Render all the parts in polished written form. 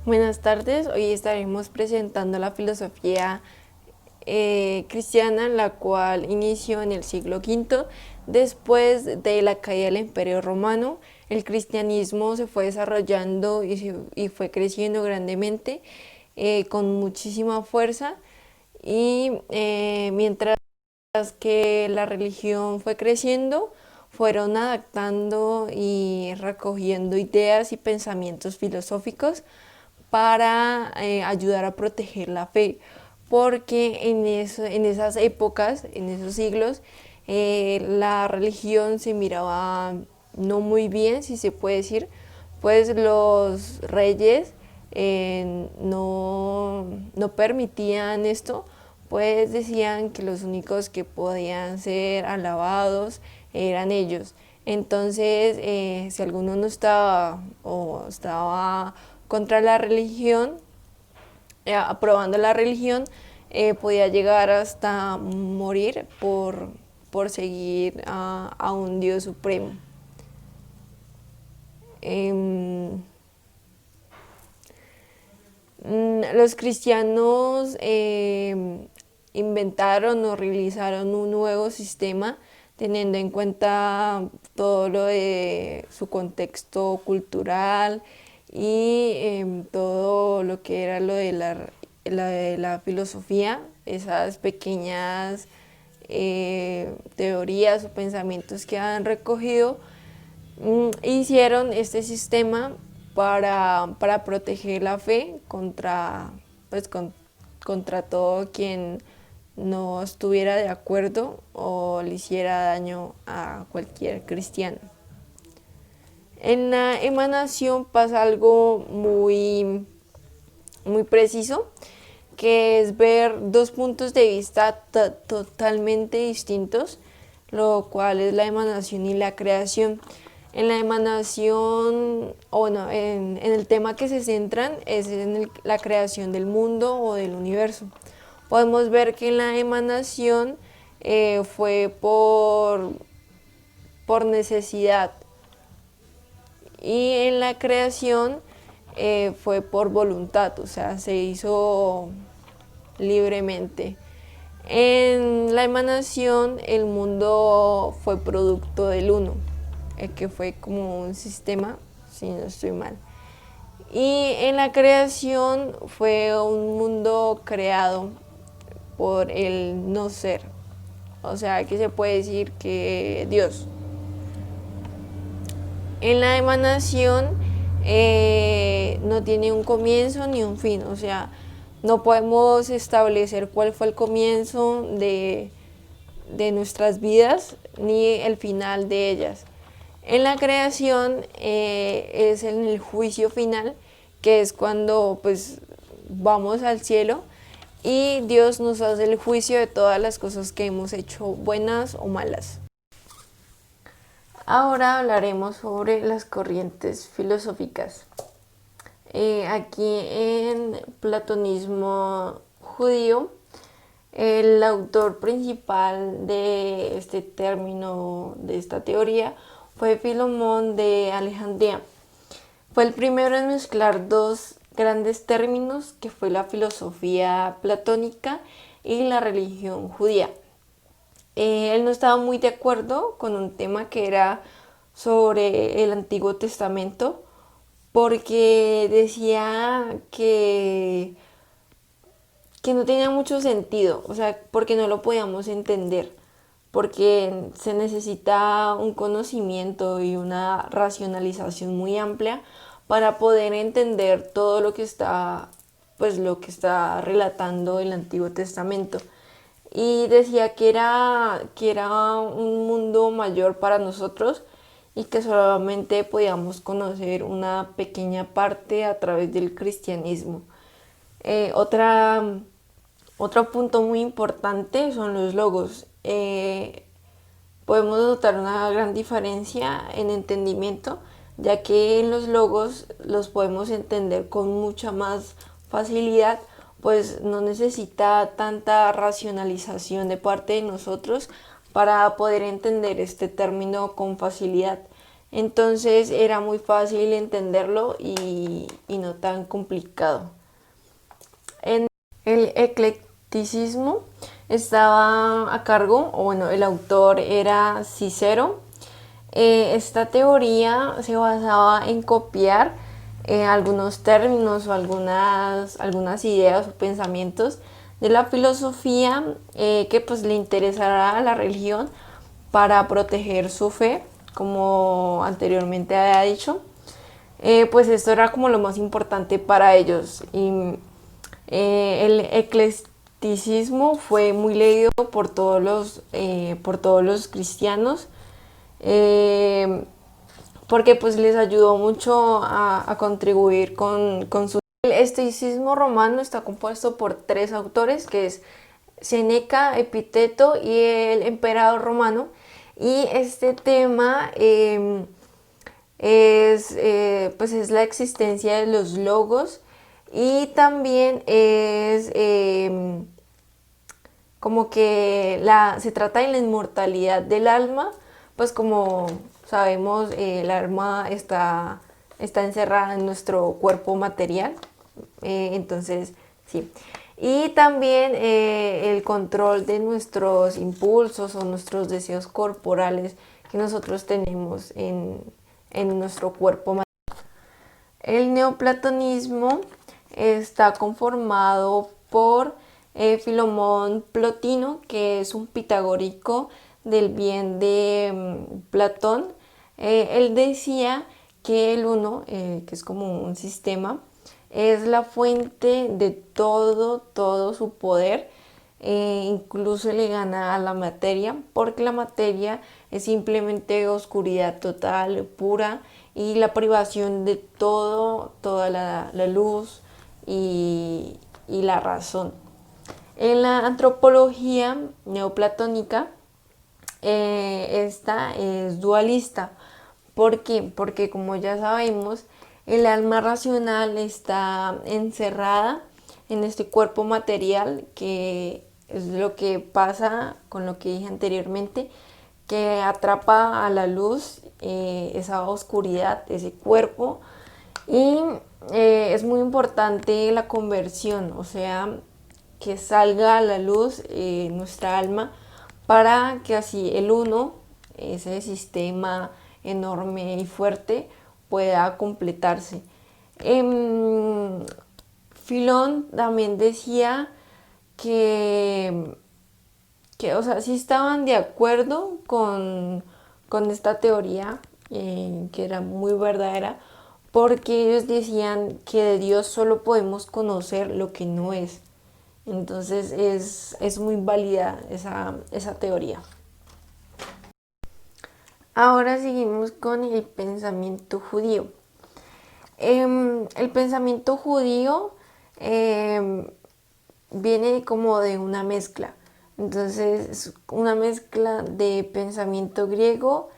Buenas tardes, hoy estaremos presentando la filosofía cristiana, la cual inició en el siglo V. Después de la caída del Imperio Romano, el cristianismo se fue desarrollando y fue creciendo grandemente, con muchísima fuerza, y mientras que la religión fue creciendo, fueron adaptando y recogiendo ideas y pensamientos filosóficos para ayudar a proteger la fe, porque en esas épocas, en esos siglos, la religión se miraba no muy bien, si se puede decir, pues los reyes no permitían esto, pues decían que los únicos que podían ser alabados eran ellos. Entonces, si alguno no estaba o estaba contra la religión, aprobando la religión, podía llegar hasta morir por seguir a un Dios supremo. Em, los cristianos inventaron o realizaron un nuevo sistema teniendo en cuenta todo lo de su contexto cultural y todo lo que era lo de la filosofía, esas pequeñas teorías o pensamientos que han recogido. Hicieron este sistema para proteger la fe contra todo quien no estuviera de acuerdo o le hiciera daño a cualquier cristiano. En la emanación pasa algo muy preciso, que es ver dos puntos de vista totalmente distintos, lo cual es la emanación y la creación. En la emanación, o bueno, en el tema que se centran es en la creación del mundo o del universo. Podemos ver que en la emanación fue por necesidad, y en la creación fue por voluntad, o sea, se hizo libremente. En la emanación el mundo fue producto del uno, que fue como un sistema, si no estoy mal. Y en la creación fue un mundo creado por el no ser, o sea, que se puede decir que Dios. En la emanación no tiene un comienzo ni un fin, o sea, no podemos establecer cuál fue el comienzo de nuestras vidas ni el final de ellas. En la creación es en el juicio final, que es cuando pues vamos al cielo y Dios nos hace el juicio de todas las cosas que hemos hecho, buenas o malas. Ahora hablaremos sobre las corrientes filosóficas. Aquí en platonismo judío, el autor principal de este término, de esta teoría, fue Filomón de Alejandría. Fue el primero en mezclar dos grandes términos, que fue la filosofía platónica y la religión judía. Él no estaba muy de acuerdo con un tema que era sobre el Antiguo Testamento, porque decía que no tenía mucho sentido, o sea, porque no lo podíamos entender, porque se necesita un conocimiento y una racionalización muy amplia para poder entender todo lo que está, pues lo que está relatando el Antiguo Testamento. Y decía que era un mundo mayor para nosotros y que solamente podíamos conocer una pequeña parte a través del cristianismo. Eh, otra, Otro punto muy importante son los logos. Podemos notar una gran diferencia en entendimiento, ya que en los logos los podemos entender con mucha más facilidad, pues no necesita tanta racionalización de parte de nosotros para poder entender este término con facilidad. entonces era muy fácil entenderlo y no tan complicado. En el eclecticismo estaba a cargo, o bueno, el autor era Cicero. Esta teoría se basaba en copiar algunos términos o algunas ideas o pensamientos de la filosofía que pues le interesara a la religión para proteger su fe, como anteriormente había dicho. Pues esto era como lo más importante para ellos. Y el eclecticismo fue muy leído por todos los cristianos, porque pues les ayudó mucho a contribuir con su... El estoicismo romano está compuesto por tres autores, que es Séneca, Epicteto y el emperador romano. Y este tema pues es la existencia de los logos, y también es como que se trata de la inmortalidad del alma, pues como sabemos, el alma está encerrada en nuestro cuerpo material, entonces sí. Y también el control de nuestros impulsos o nuestros deseos corporales que nosotros tenemos en nuestro cuerpo material. El neoplatonismo está conformado por Filomón Plotino, que es un pitagórico del bien de Platón. Él decía que el uno, que es como un sistema, es la fuente de todo su poder. Incluso le gana a la materia, porque la materia es simplemente oscuridad total, pura, y la privación de toda la luz y la razón. En la antropología neoplatónica, esta es dualista. ¿Por qué? Porque como ya sabemos, el alma racional está encerrada en este cuerpo material, que es lo que pasa con lo que dije anteriormente, que atrapa a la luz esa oscuridad, ese cuerpo. Y es muy importante la conversión, o sea, que salga a la luz nuestra alma, para que así el uno, ese sistema enorme y fuerte, pueda completarse. Filón también decía que, o sea, sí estaban de acuerdo con esta teoría, que era muy verdadera, porque ellos decían que de Dios solo podemos conocer lo que no es. Entonces es muy válida esa teoría. Ahora seguimos con el pensamiento judío. El pensamiento judío viene como de una mezcla. Entonces es una mezcla de pensamiento griego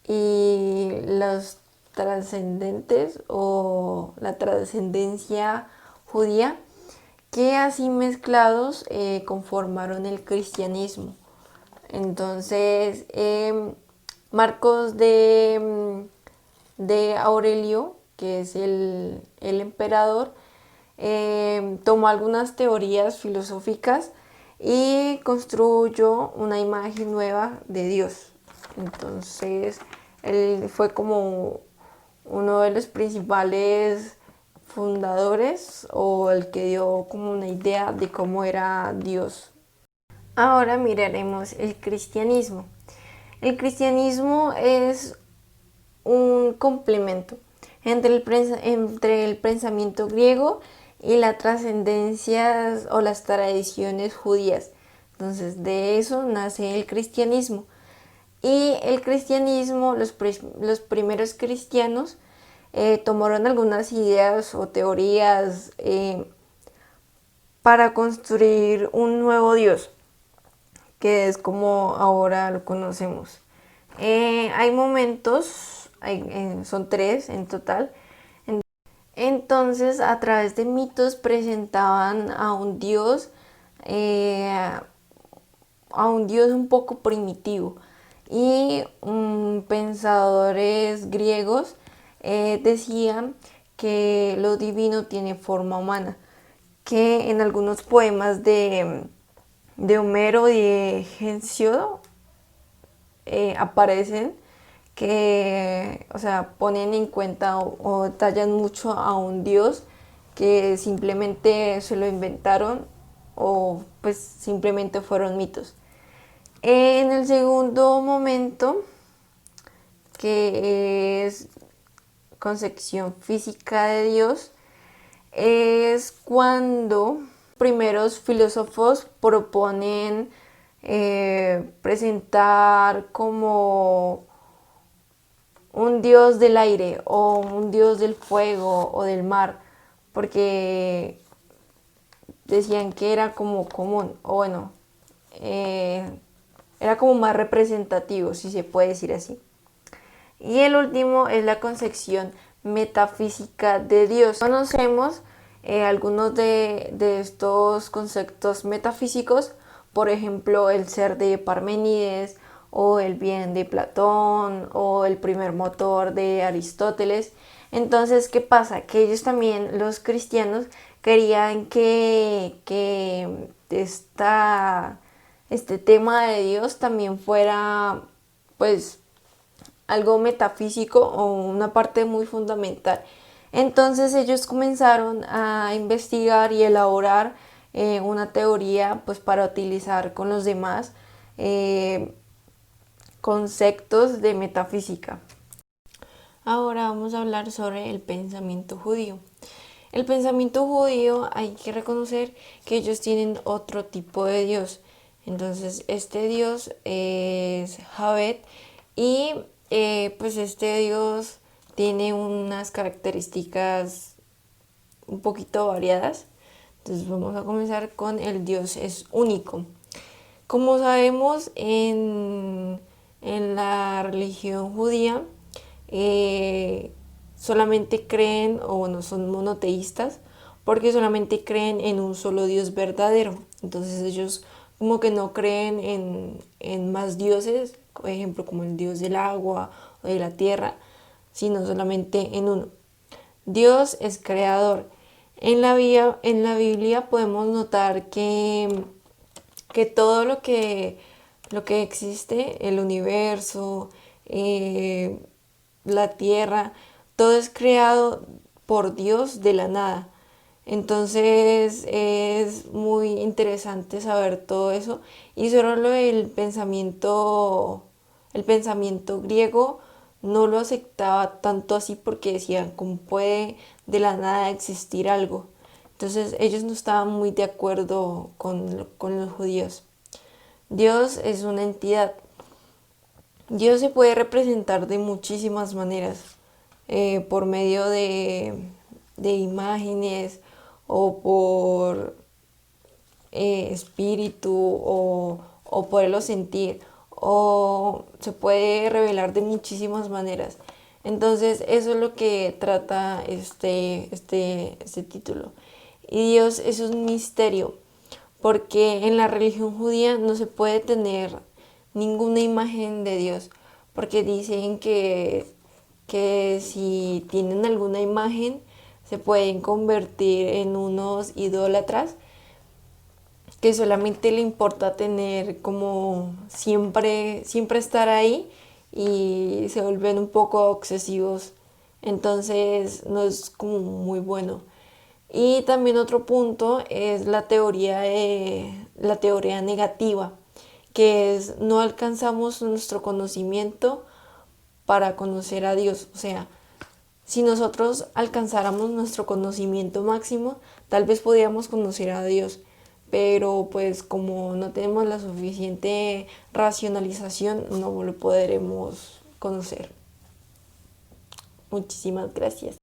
y los trascendentes o la trascendencia judía, que así mezclados conformaron el cristianismo. Entonces, Marcos de Aurelio, que es el emperador, tomó algunas teorías filosóficas y construyó una imagen nueva de Dios. Entonces, él fue como uno de los principales fundadores, o el que dio como una idea de cómo era Dios. Ahora miraremos el cristianismo. El cristianismo es un complemento entre el pensamiento griego y las trascendencias o las tradiciones judías. Entonces, de eso nace el cristianismo. Y el cristianismo, los primeros cristianos tomaron algunas ideas o teorías para construir un nuevo Dios, que es como ahora lo conocemos. Hay momentos, son tres en total. Entonces, a través de mitos presentaban a un Dios un poco primitivo, y pensadores griegos decían que lo divino tiene forma humana, que en algunos poemas de Homero y de Hesíodo aparecen que, o sea, ponen en cuenta o detallan mucho a un dios que simplemente se lo inventaron o pues simplemente fueron mitos. En el segundo momento, que es concepción física de Dios, es cuando primeros filósofos proponen presentar como un dios del aire o un dios del fuego o del mar, porque decían que era como común, o bueno, era como más representativo, si se puede decir así. Y el último es la concepción metafísica de Dios. Conocemos algunos de estos conceptos metafísicos, por ejemplo, el ser de Parménides, o el bien de Platón, o el primer motor de Aristóteles. Entonces, ¿qué pasa? Que ellos también, los cristianos, querían que este tema de Dios también fuera, pues, algo metafísico o una parte muy fundamental. Entonces ellos comenzaron a investigar y elaborar una teoría pues para utilizar con los demás conceptos de metafísica. Ahora vamos a hablar sobre el pensamiento judío. El pensamiento judío hay que reconocer que ellos tienen otro tipo de Dios. Entonces este Dios es Javet y pues este Dios tiene unas características un poquito variadas. Entonces vamos a comenzar con el Dios es único. Como sabemos en la religión judía solamente creen o bueno, son monoteístas porque solamente creen en un solo Dios verdadero. Entonces ellos como que no creen en más dioses, por ejemplo como el Dios del agua o de la tierra, sino solamente en uno. Dios es creador. En la Biblia podemos notar que todo lo que existe, el universo, la tierra, todo es creado por Dios de la nada. Entonces es muy interesante saber todo eso y solo el pensamiento griego no lo aceptaba tanto así porque decían cómo puede de la nada existir algo. Entonces ellos no estaban muy de acuerdo con los judíos. Dios es una entidad. Dios se puede representar de muchísimas maneras, por medio de imágenes o por espíritu o poderlo sentir o se puede revelar de muchísimas maneras. Entonces eso es lo que trata este título. Y Dios es un misterio porque en la religión judía no se puede tener ninguna imagen de Dios porque dicen que si tienen alguna imagen se pueden convertir en unos idólatras que solamente le importa tener como siempre estar ahí y se vuelven un poco obsesivos. Entonces no es como muy bueno. Y también otro punto es la teoría negativa, que es no alcanzamos nuestro conocimiento para conocer a Dios. O sea, si nosotros alcanzáramos nuestro conocimiento máximo, tal vez podríamos conocer a Dios, pero pues como no tenemos la suficiente racionalización, no lo podremos conocer. Muchísimas gracias.